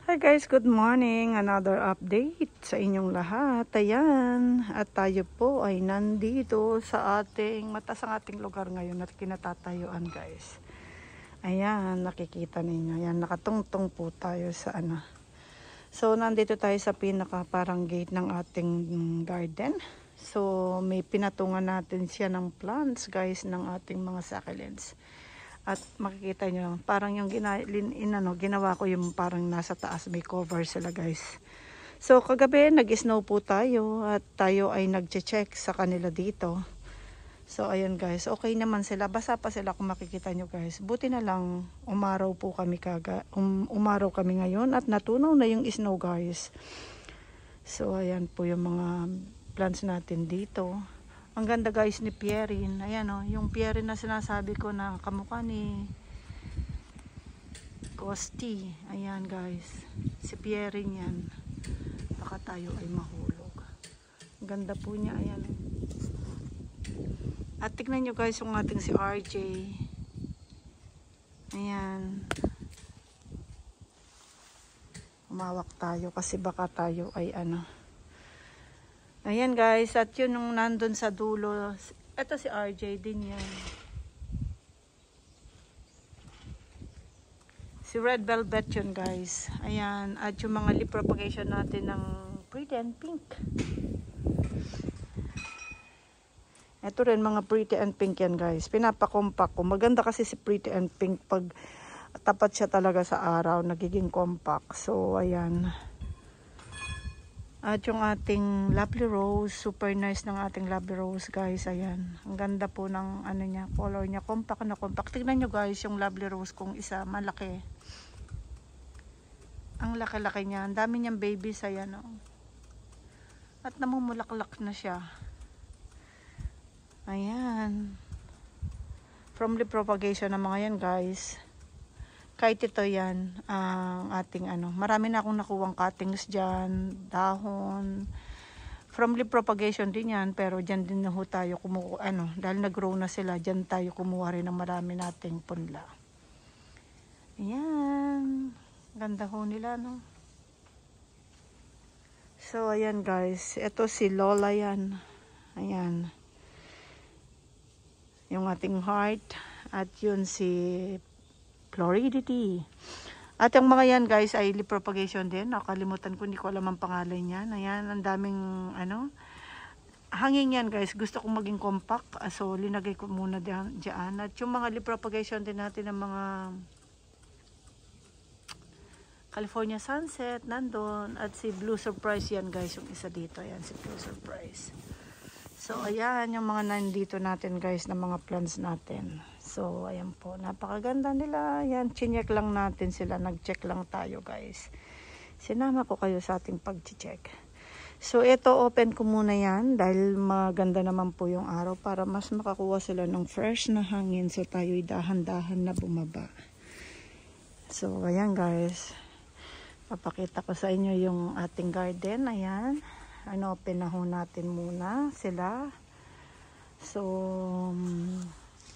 Hi guys, good morning. Another update sa inyong lahat. Ayan, at tayo po ay nandito sa mataas ang ating lugar ngayon at kinatatayuan guys. Ayan, nakikita ninyo. Ayan, nakatungtong po tayo sa So, nandito tayo sa pinaka parang gate ng ating garden. So, may pinatungan natin siya ng plants guys ng ating mga succulents. At makikita nyo, parang yung ginawa ko yung parang nasa taas, may cover sila guys. So kagabi nag-snow po tayo at tayo ay nag-check sa kanila dito. So ayun guys, okay naman sila, basa pa sila kung makikita nyo guys. Buti na lang umaraw po kami umaraw kami ngayon at natunaw na yung snow guys. So ayan po yung mga plants natin dito. Ang ganda guys ni Pierin. Ayan o, yung Pierin na sinasabi ko na kamukha ni Costi. Ayan guys. Si Pierin yan. Baka tayo ay mahulog. Ang ganda po niya. Ayan o. At tignan nyo guys yung ating si RJ. Ayan. Umawak tayo kasi baka tayo ay Ayan guys, at yun nung nandun sa dulo, ito si RJ din yan. Si Red Velvet yun guys. Ayan, at yung mga leaf propagation natin ng pretty and pink. Ito rin mga pretty and pink yan guys. Pinapakompak ko. Maganda kasi si pretty and pink pag tapat siya talaga sa araw, nagiging compact. So ayan. At yung ating lovely rose, super nice ng ating lovely rose guys. Ayan, ang ganda po ng niya, color niya, compact na compact. Tignan nyo guys yung lovely rose kung isa, malaki. Ang laki-laki niya, ang dami niyang babies, ayan o. At namumulaklak na siya. Ayan. From the propagation ng mga yan guys. Kahit ito yan, ang ating marami na akong nakuwang cuttings dyan, dahon. From leaf propagation din yan, pero dyan din na ho tayo kumuha, dahil nag-grow na sila, dyan tayo kumuha rin ng marami nating punla. Ayan, ganda ho nila, no? So, ayan guys, ito si Lola yan. Ayan. Yung ating heart, at yun si Floridity. At yung mga yan guys ay leaf propagation din. Nakalimutan ko, hindi ko alam ang pangalan niyan. Ayan, ang daming hanging yan guys. Gusto kong maging compact. So, linagay ko muna dyan. At yung mga leaf propagation din natin ng mga California Sunset, nandun. At si Blue Surprise yan guys. Yung isa dito. Ayan, si Blue Surprise. So, ayan yung mga nandito natin guys na mga plants natin. So, ayan po. Napakaganda nila. Ayan, chinyek lang natin sila. Nag-check lang tayo guys. Sinama ko kayo sa ating pag-check. So, ito open ko muna yan. Dahil maganda naman po yung araw para mas makakuha sila ng fresh na hangin. So, tayo'y dahan-dahan na bumaba. So, ayan guys. Papakita ko sa inyo yung ating garden. Ayan. Open na ho natin muna sila. So,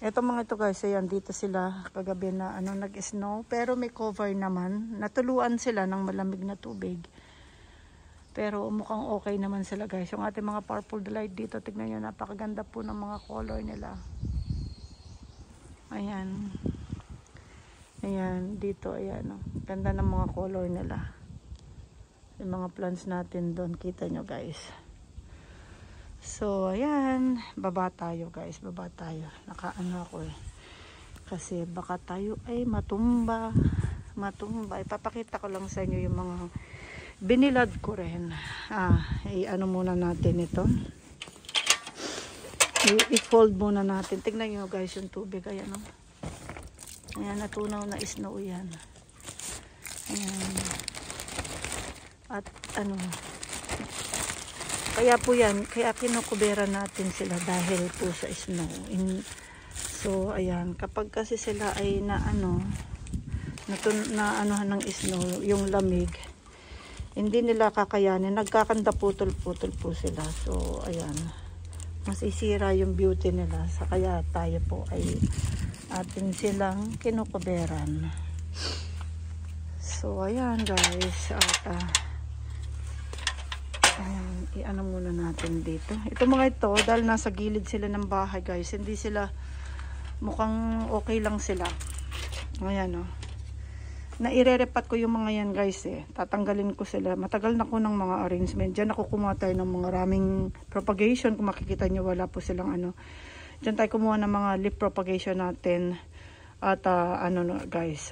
eto mga ito guys, ayan, dito sila kagabi na nag-snow. Pero may cover naman. Natuluan sila ng malamig na tubig. Pero mukhang okay naman sila guys. Yung ating mga purple delight dito, tignan nyo, napakaganda po ng mga color nila. Ayan. Ayan, dito, ayan. Ganda ng mga color nila. Yung mga plants natin doon, kita nyo guys. So ayan, baba tayo guys, baba tayo. Nakaano ako kasi baka tayo ay matumba. Ipapakita ko lang sa inyo yung mga binilad ko rin. Muna natin ito. I-fold muna natin. Tignan nyo guys yung tubig, ayan o. Ayan, natunaw na snow yan. Ayan. At kaya po yan, kaya kinukubera natin sila dahil po sa snow. So ayan, kapag kasi sila ay anuhan ng snow, yung lamig, hindi nila kakayanin, nagkakanda putol-putol po sila. So ayan, masisira yung beauty nila. Sa kaya tayo po ay atin silang kinukuberan. So, ayan guys. At, ayan, i-ano muna natin dito. Ito mga ito, dahil nasa gilid sila ng bahay guys, hindi sila, mukhang okay lang sila. Ayan o. Naire-repat ko yung mga yan guys eh. Tatanggalin ko sila. Matagal na ko ng mga arrangement. Diyan ako kumuha tayo ng mga raming propagation. Kung makikita nyo, wala po silang ano. Diyan tayo kumuha ng mga leaf propagation natin. At ano no guys,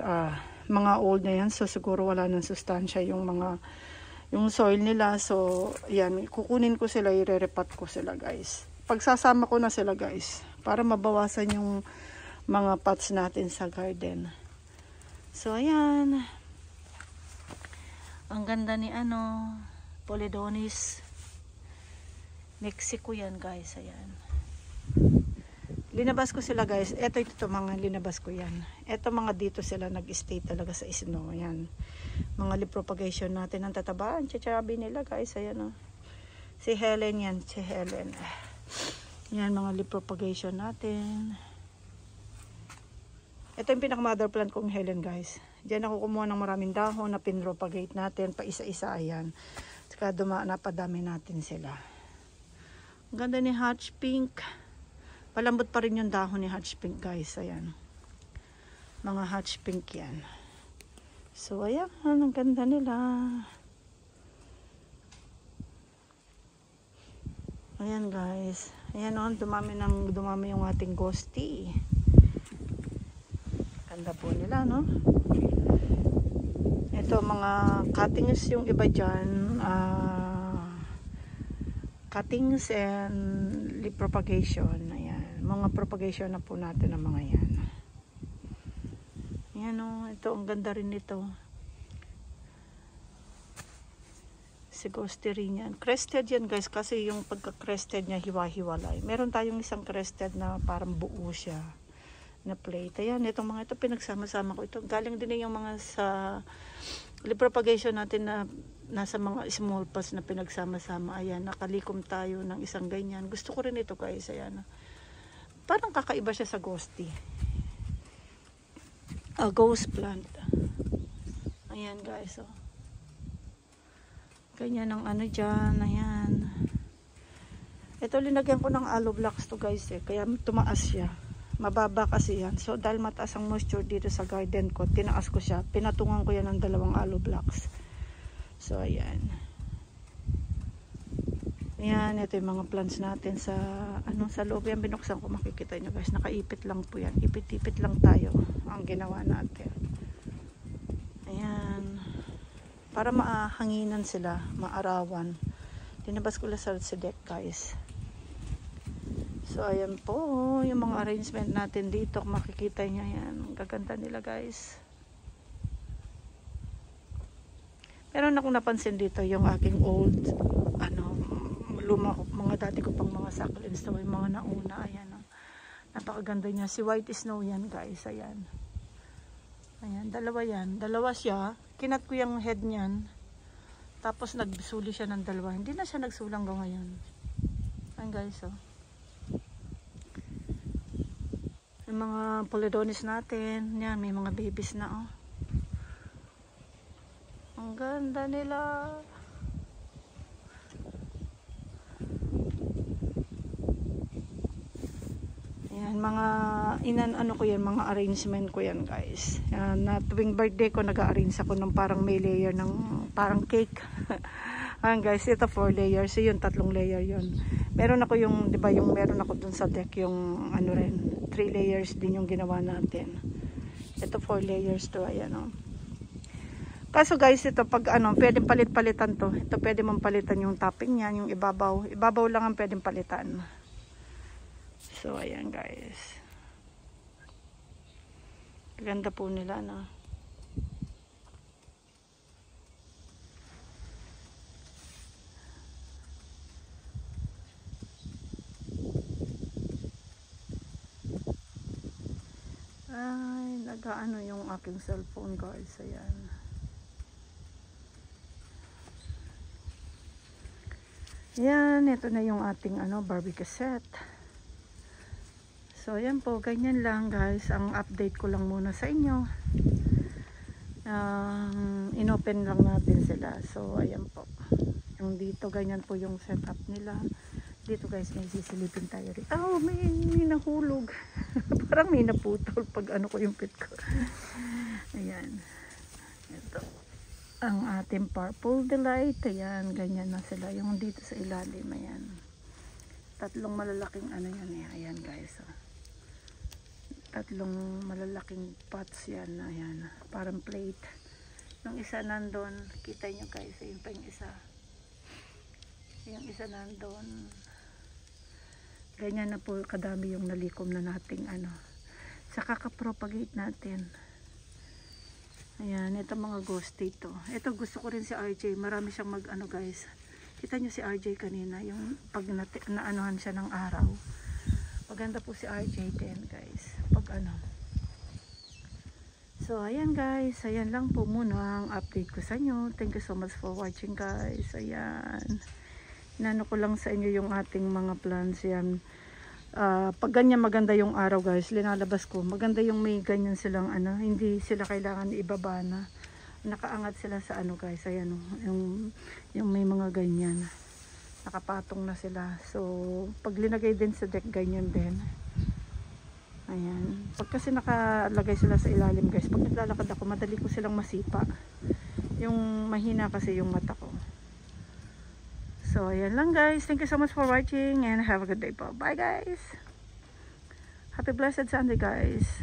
mga old na yan. So siguro wala ng sustansya yung mga, yung soil nila. So yan, kukunin ko sila, ire-repat ko sila guys. Pagsasama ko na sila guys. Para mabawasan yung mga pots natin sa garden. So, ayan. Ang ganda ni ano, Polydonis. Mexico yan, guys. Ayan. Linabas ko sila, guys. Ito mga linabas ko yan. Ito mga dito sila nag-stay talaga sa snow. Ayan. Mga leaf propagation natin. Ang tatabaan. Chichabi nila, guys. Ayan, oh. Si Helen yan. Si Helen. Ayan, mga leaf propagation natin. Ito yung pinaka-mother plant kong Helen guys. Diyan ako kumuha ng maraming dahon na pinropagate natin. Pa isa-isa ayan. Saka napadami natin sila. Ang ganda ni Hutch Pink. Palambot pa rin yung dahon ni Hutch Pink guys. Ayan. Mga Hutch Pink yan. So ayan. Ang ganda nila. Ayan guys. Ayan o. Dumami yung ating ghosty. Ganda po nila, no? Ito, mga cuttings yung iba dyan. Cuttings and leaf propagation. Ayan. Mga propagation na po natin ng mga yan. Ayan, no? Ito, ang ganda rin nito. Si ghosty rin yan. Crested yan, guys. Kasi yung pagka-crested niya, hiwa-hiwalay. Meron tayong isang crested na parang buo siya. Na plate. Ayan, itong mga ito pinagsama-sama ko. Ito, galing din yung mga sa leaf propagation natin na nasa mga small pots na pinagsama-sama. Ayan, nakalikom tayo ng isang ganyan. Gusto ko rin ito guys. Ayan. Parang kakaiba siya sa ghosty. Ghost plant. Ayan guys. Oh. Ganyan ang ano dyan. Ayan. Ito, linagyan ko ng aloe blocks to guys eh. Kaya tumaas siya. Mababa kasi yan. So, dahil mataas ang moisture dito sa garden ko, tinaas ko siya. Pinatungan ko yan ng 2 aloe blocks. So, ayan. Ayan, ito yung mga plants natin sa, sa loob. Yan, binuksan ko. Makikita nyo guys. Nakaipit lang po yan. Ipit-ipit lang tayo ang ginawa natin. Ayan. Para maahanginan sila, maarawan. Tinabas ko lang sa deck guys. So, ayan po, yung mga arrangement natin dito, makikita nyo yan. Ang gaganda nila, guys. Meron akong napansin dito, yung aking old, mga dati ko pang mga succulents, so, yung mga nauna, ayan. Napakaganda niya. Si White Snow yan, guys, ayan. Ayan, dalawa yan. Dalawa siya. Kinat ko yung head niyan. Tapos, nagsuli siya ng 2. Hindi na siya nagsulang ngayon. Ayan, guys, oh. Yung mga Polydonis natin. Yan, may mga babies na, oh. Ang ganda nila. Yan, mga ko yan, mga arrangement ko yan, guys. Yan, na tuwing birthday ko, nag-arrange ako ng parang may layer ng parang cake. Ayan, guys, ito 4 layers. So, yun, 3 layer yun. Meron ako yung, di ba, yung meron ako dun sa deck, yung rin, 3 layers din yung ginawa natin. Ito 4 layers to, ayan, oh. Kaso guys, ito pag pwedeng palit-palitan to. Ito pwede mong palitan yung topping niyan, yung ibabaw. Ibabaw lang ang pwedeng palitan. So, ayan guys. Ganda po nila, no? Ay, nag-aano yung aking cellphone guys. Ayan. Yan, ito na yung ating barbecue set. So, ayan po, ganyan lang guys. Ang update ko lang muna sa inyo. inopen lang natin sila. So ayan po, yung dito ganyan po yung setup nila. Dito guys, may sisilipin tayo rin. Oh, may nahulog. Parang may naputol pag ano ko yung pit ko. Ayan. Ito. Ang ating purple delight. Ayan, ganyan na sila. Yung dito sa ilalim, ayan. Tatlong malalaking ano yan eh. Ayan guys. Oh. Tatlong malalaking pots yan. Ayan. Parang plate. Yung isa nandun. Kita nyo guys. Ayun pa yung isa. Yung isa nandun. Ganyan na po kadami yung nalikom na nating ano. Saka ka-propagate natin. Ayan, ito mga ghost dito. Ito gusto ko rin si RJ. Marami siyang mag ano guys. Kita nyo si RJ kanina. Yung pag naanuhan siya ng araw. Maganda po si RJ din guys. Pag ano. So ayan guys. Ayan lang po muna ang update ko sa inyo. Thank you so much for watching guys. Ayan. Inano ko lang sa inyo yung ating mga plants yan. Pag ganyan maganda yung araw guys, linalabas ko. Maganda yung may ganyan silang ano, hindi sila kailangan ibaba na. Nakaangat sila sa ano guys, ayan yung may mga ganyan. Nakapatong na sila. So, pag linagay din sa deck, ganyan din. Ayan. Pag kasi nakalagay sila sa ilalim guys, pag naglalakad ako, madali ko silang masipa. Yung mahina kasi yung mata ko. So, ayan lang guys. Thank you so much for watching and have a good day po. Bye guys! Happy blessed Sunday guys!